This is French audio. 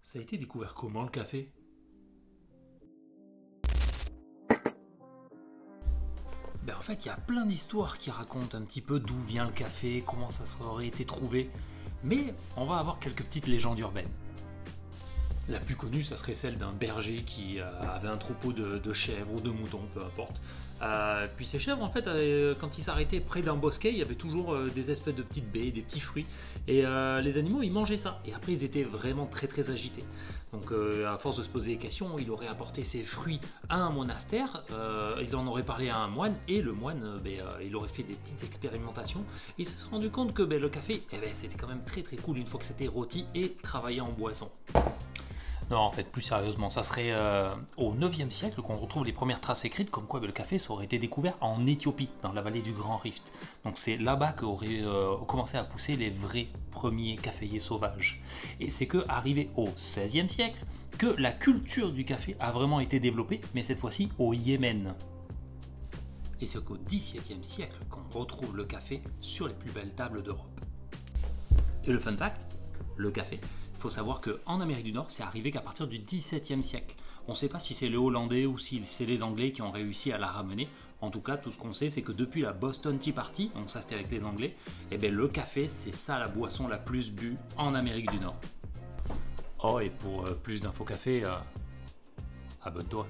Ça a été découvert comment le café? En fait, il y a plein d'histoires qui racontent un petit peu d'où vient le café, comment ça aurait été trouvé, mais on va avoir quelques petites légendes urbaines. La plus connue, ça serait celle d'un berger qui avait un troupeau de chèvres ou de moutons, peu importe. Puis ces chèvres, en fait, quand ils s'arrêtaient près d'un bosquet, il y avait toujours des espèces de petites baies, des petits fruits. Et les animaux, ils mangeaient ça. Et après, ils étaient vraiment très très agités. Donc, à force de se poser des questions, il aurait apporté ces fruits à un monastère. Il en aurait parlé à un moine. Et le moine, il aurait fait des petites expérimentations. Et il s'est rendu compte que le café, c'était quand même très très cool une fois que c'était rôti et travaillé en boisson. Non, en fait, plus sérieusement, ça serait au 9e siècle qu'on retrouve les premières traces écrites comme quoi le café ça aurait été découvert en Éthiopie, dans la vallée du Grand Rift. Donc c'est là-bas qu'auraient commencé à pousser les vrais premiers caféiers sauvages. Et c'est que arrivé au 16e siècle que la culture du café a vraiment été développée, mais cette fois-ci au Yémen. Et c'est qu'au XVIIe siècle qu'on retrouve le café sur les plus belles tables d'Europe. Et le fun fact, le café, il faut savoir qu'en Amérique du Nord, c'est arrivé qu'à partir du XVIIe siècle. On ne sait pas si c'est les Hollandais ou si c'est les Anglais qui ont réussi à la ramener. En tout cas, tout ce qu'on sait, c'est que depuis la Boston Tea Party, donc ça c'était avec les Anglais, le café, c'est ça la boisson la plus bue en Amérique du Nord. Oh, et pour plus d'infos café, abonne-toi.